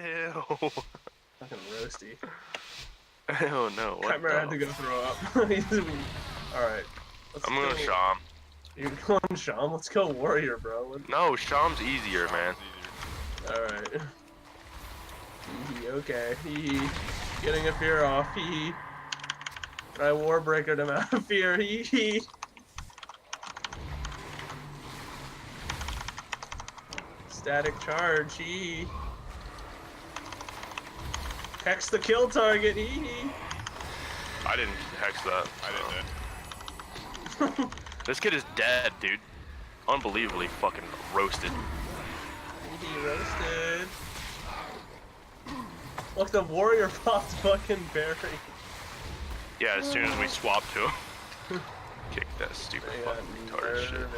Ew. Fucking roasty. Oh no, what Chimera had to go throw up. Alright. I'm going Sham. You're going Shaman? Let's go Warrior, bro. No, Sham's easier, man. Alright. Okay. Getting a fear off. I Warbreakered him out of fear. Static charge. Hex the kill target. I didn't hex that. I didn't. This kid is dead, dude. Unbelievably fucking roasted. Roasted. Look, the Warrior popped fucking berry. Yeah, as soon as we swap to him. Kick that stupid fucking retarded shit.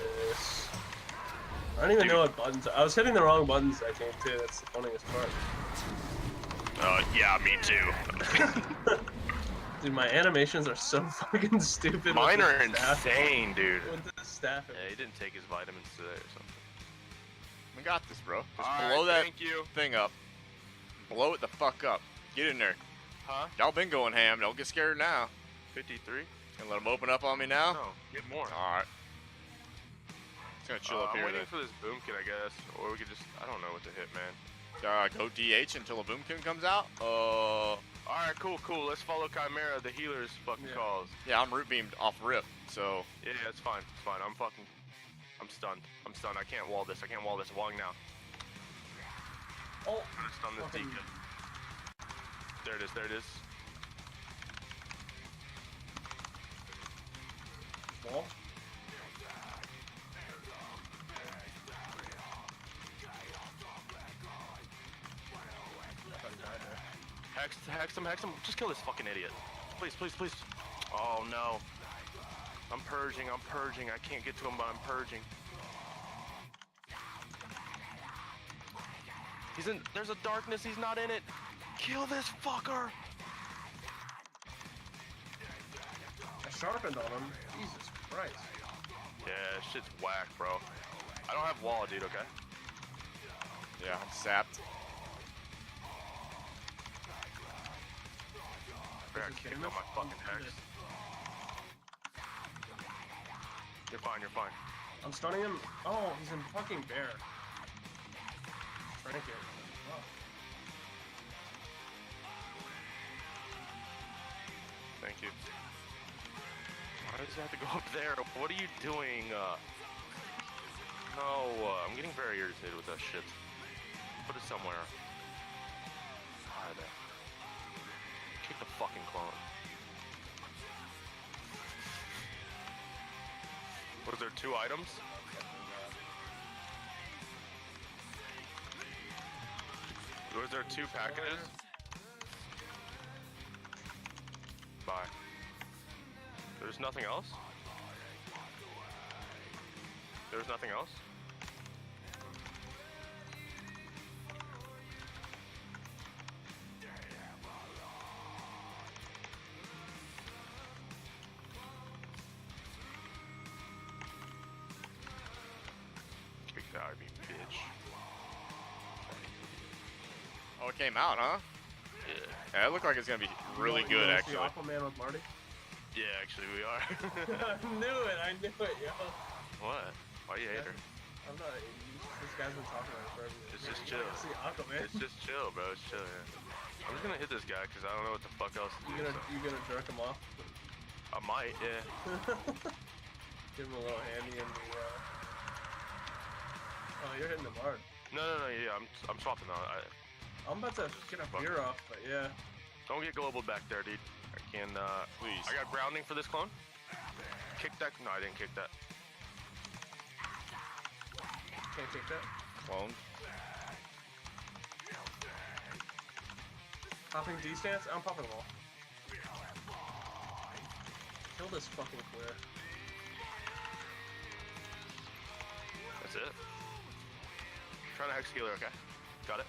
I don't even know what buttons. I was hitting the wrong buttons that game too. That's the funniest part. Yeah, me too. Dude, my animations are so fucking stupid. Mine are insane, dude. With the staff. Yeah, he didn't take his vitamins today or something. We got this, bro. Just All blow right, that thing up. Blow it the fuck up. Get in there. Huh? Y'all been going ham. Don't get scared now. 53? Gonna let them open up on me now? No, get more. Alright. Just gonna chill up here I'm waiting then. for this boomkin, I guess. Or we could just, I don't know what to hit, man. Go DH until a boomkin comes out? Alright, cool. Let's follow Chimera, the healer's fucking calls. Yeah, I'm root beamed off rip, so. Yeah, it's fine. I'm stunned. I can't wall this. Walling now. Oh, I'm gonna stun this fucking... deacon. There it is. Wall? Hex him. Just kill this fucking idiot. Please. Oh no. I'm purging. I can't get to him, but I'm purging. There's a darkness, he's not in it. Kill this fucker. I sharpened on him. Jesus Christ. Yeah, shit's whack, bro. I don't have wall, dude, okay? Yeah, I'm sapped. I gotta kick on my fucking hex. You're fine. I'm stunning him. Oh, he's in fucking bear. Trinket. Oh. Thank you. Why does it have to go up there? What are you doing? No, I'm getting very irritated with that shit. Put it somewhere. Alright, kick the fucking clone. What is there, 2 items? Was there 2 packages? Bye. There's nothing else? There's nothing else? Kick that out of me, bitch. Oh, it came out, huh? Yeah, it looked like it's gonna be really good, actually. Aquaman with Marty? Yeah, actually we are. I knew it, yo. What? Why you hate her? I'm not. This guy's been talking about it forever. It's just chill. See Aquaman. It's just chill, bro. It's chill, yeah. I'm just gonna hit this guy because I don't know what the fuck else to do. You gonna jerk him off? I might, yeah. Give him a little handy in the. Oh, you're hitting him hard. No, yeah, I'm swapping now. I'm about to get a beer off, but yeah. Don't get global back there, dude. I can, please. I got grounding for this clone. Kick that. No, I didn't kick that. Can't kick that. Clone. Popping D stance? I'm popping them all. Kill this fucking clear. That's it. Trying to hex healer, okay? Got it?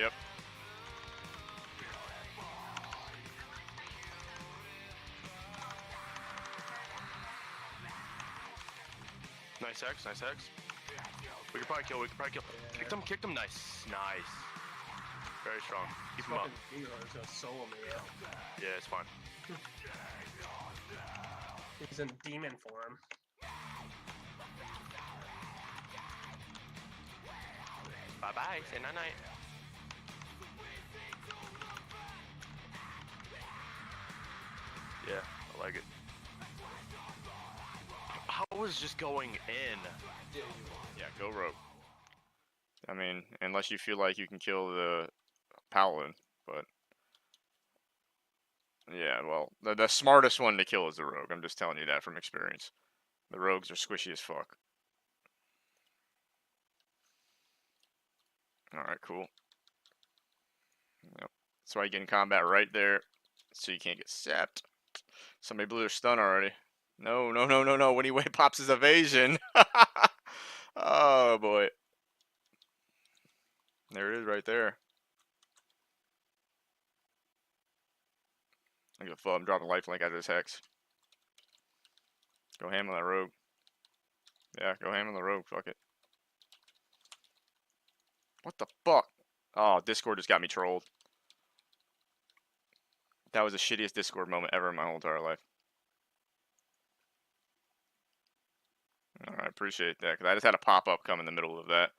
Yep. Nice hex. We could probably kill. We could probably kill. Yeah. Kicked him. Nice. Nice. Very strong. Keep him up. Fucking Hero's gonna solo me. Yeah, it's fine. He's in demon form. Bye bye. Say night night. Yeah, I like it. I was just going in. Yeah, go rogue. I mean, unless you feel like you can kill the paladin, but yeah, well, the smartest one to kill is the rogue. I'm just telling you that from experience. The rogues are squishy as fuck. Alright, cool. Yep. That's why you get in combat right there, so you can't get sapped. Somebody blew their stun already. No, no, no, no, no. When he pops his evasion. Oh, boy. There it is right there. I give a fuck. I'm dropping lifelink out of this hex. Go ham on that rogue. Yeah, go ham on the rogue. Fuck it. What the fuck? Oh, Discord just got me trolled. That was the shittiest Discord moment ever in my whole entire life. Alright, appreciate that, because I just had a pop-up come in the middle of that.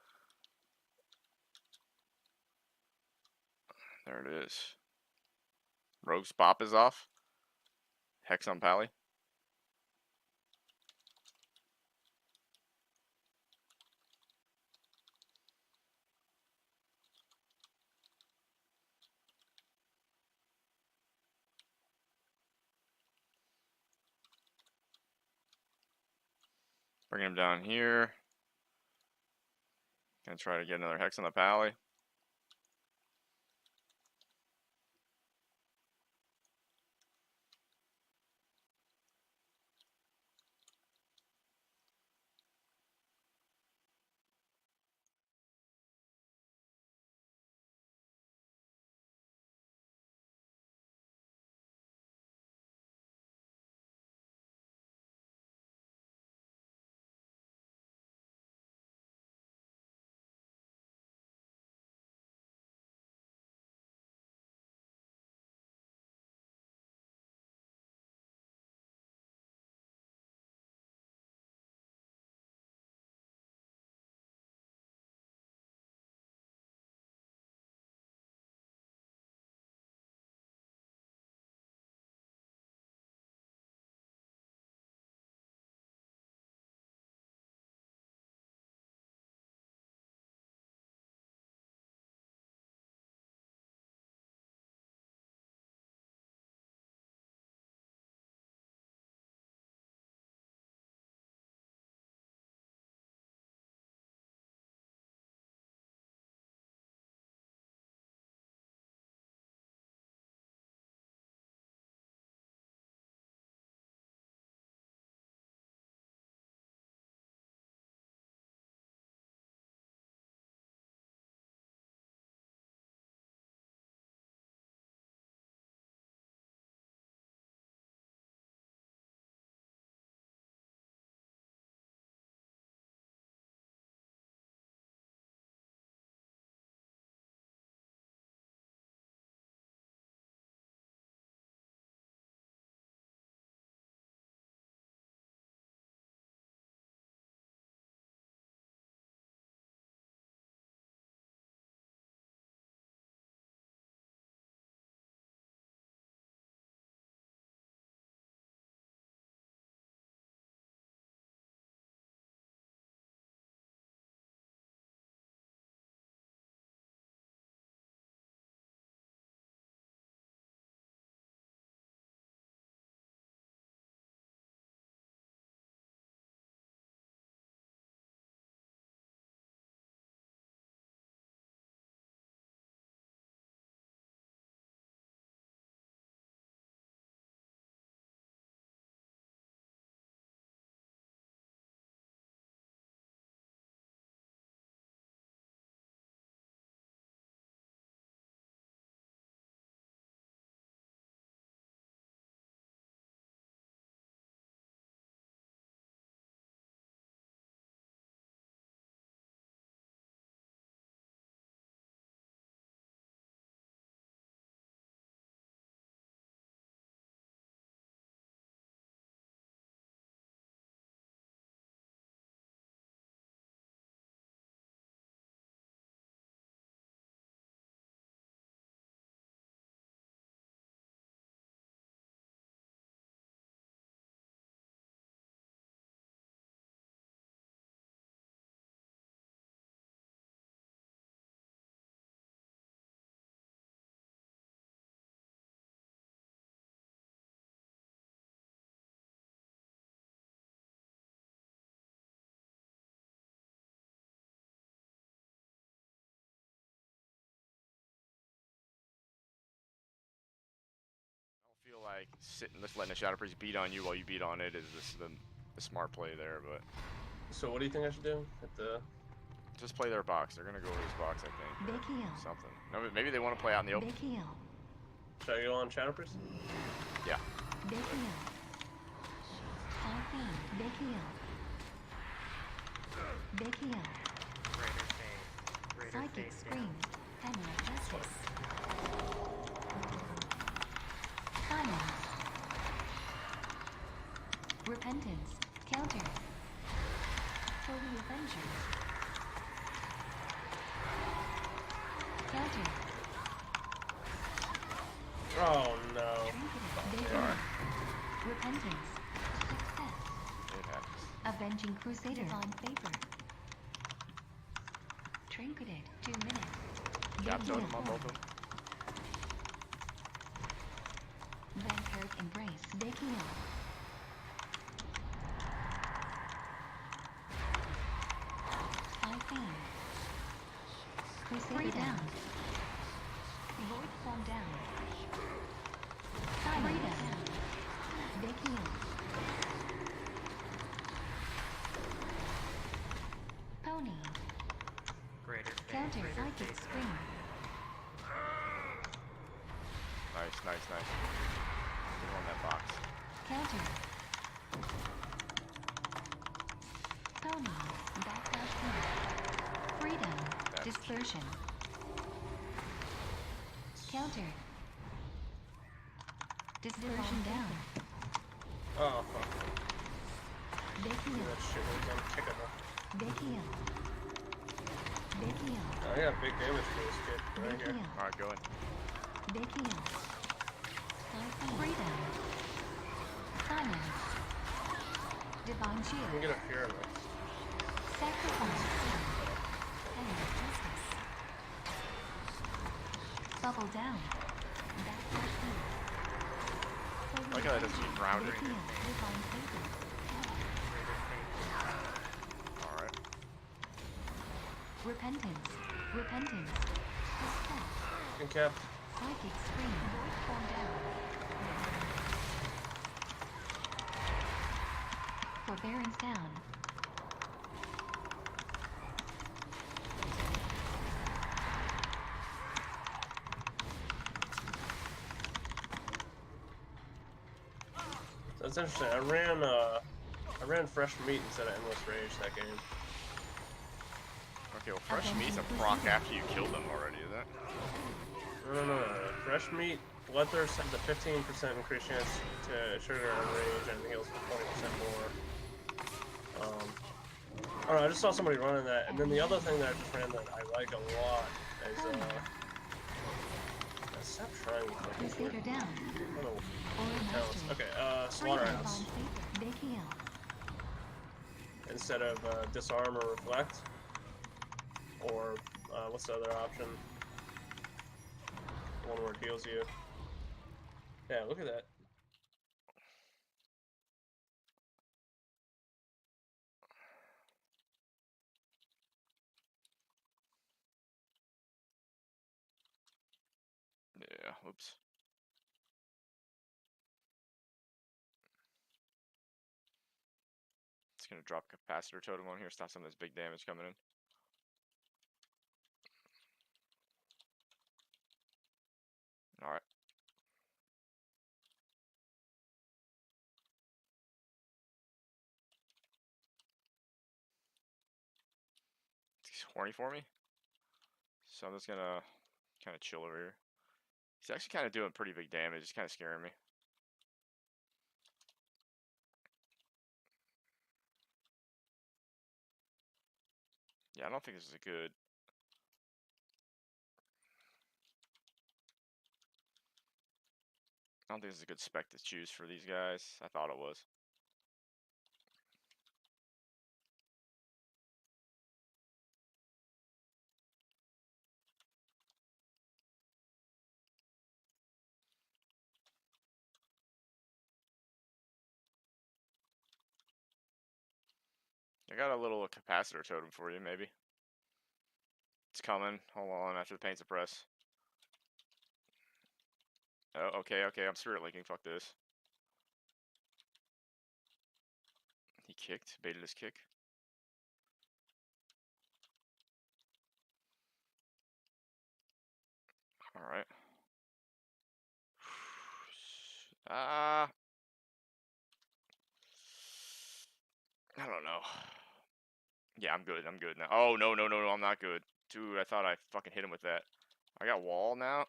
There it is. Rogue's bop is off. Hex on Pally. Bring him down here. Gonna try to get another hex on the Pally. like sitting, just letting the Shadow Priest beat on you while you beat on it is the smart play there. But So what do you think I should do? Hit the... just play their box. They're gonna go with this box, I think. or Big heal. Something. No, maybe they want to play out in the open. Big heal. Should I go on Shadow Priest? Yeah. Big heal. High fiend. Big heal. Big heal. Greater faith. Greater Psychic faith scream. down. Hammer of justice. Silence. Repentance. Counter. Holy Avenger. Counter. Oh no. Trinketed. Big Sorry. heal. Repentance. Success. It happens. Avenging Crusader. Divine favor. Trinketed. 2 minutes. Cap Big totem heal. on both of them. Vampiric embrace. Big heal. High fiend. Crusader down. Void form down. Freedom. Big heal. Pony. Greater faith. Counter. Greater Psychic faith scream. down. Nice, nice, nice. Get on that box. Counter. Pony. Backdash heal. Freedom. That's Dispersion. Counter. Dispersion down. Oh fuck. Big Give me heal. that shit again. Kick it up. Big heal. Big heal. I got big damage for this kid right Big here. heal. Alright, go in. Big heal. High fiend. Freedom. Silence. Divine Let me shield. get a fear of this. Sacrifice. Hammer of justice. Bubble down. Backdash heal. I like how that doesn't keep rounding. Big heal. Divine favor. Greater faith down. Alright. Repentance. Repentance. Respect. Good cap. Psychic scream. Void form down. Forbearance down. So that's interesting. I ran fresh meat instead of endless rage that game. Okay, well, fresh meat's a proc after you kill them already, is it? No. Fresh meat, bloodthirst has a 15% increased chance to trigger a rage and heals for 20% more. I don't know, I just saw somebody running that, and then the other thing that I just ran that I like a lot is stop trying with my Crusader down. I don't know. Aura Talents. mastery. Okay, Freedom. slaughterhouse. Divine favor. Big heal. Instead of disarm or reflect, or what's the other option? The one where it heals you. Yeah, look at that. Yeah, whoops. It's gonna drop capacitor totem on here, stop some of this big damage coming in. Alright. He's horny for me. So I'm just gonna kind of chill over here. He's actually kind of doing pretty big damage. It's kind of scaring me. Yeah, I don't think this is a good... I don't think this is a good spec to choose for these guys. I thought it was. I got a little capacitor totem for you, maybe. It's coming. Hold on, after the paint suppress. Oh, okay, okay. I'm spirit linking. Fuck this. He kicked. Baited his kick. All right. Ah. I don't know. Yeah, I'm good. I'm good now. Oh, no, no, no, no. I'm not good. Dude, I thought I fucking hit him with that. I got wall now.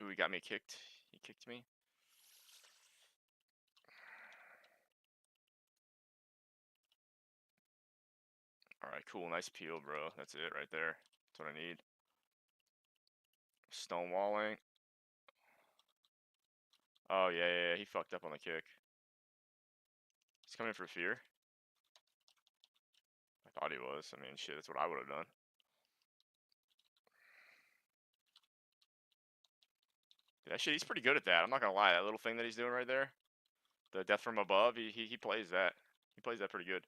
Ooh, he got me kicked. He kicked me. Alright, cool. Nice peel, bro. That's it right there. That's what I need. Stonewalling. Oh, yeah, yeah, yeah. He fucked up on the kick. He's coming for fear. I thought he was. I mean, shit, that's what I would have done. That shit, he's pretty good at that. I'm not gonna lie. That little thing that he's doing right there, the death from above, he plays that. He plays that pretty good.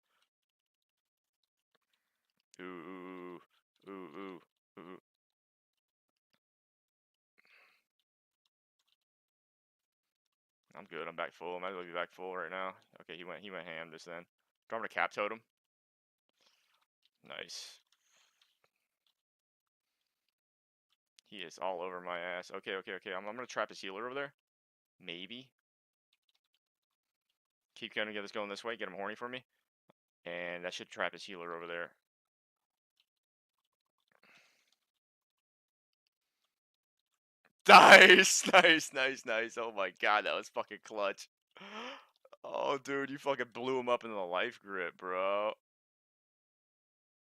Ooh, ooh, ooh, ooh, ooh, ooh. I'm good. I'm back full. Might as well be back full right now. Okay, he went ham just then. Do I want to cap totem? Nice. He is all over my ass. Okay, okay, okay. I'm gonna trap his healer over there. Maybe. Keep gonna get this going this way. Get him horny for me. And that should trap his healer over there. Nice, nice, nice, nice. Oh my god, that was fucking clutch. Oh, dude, you fucking blew him up into the life grip, bro.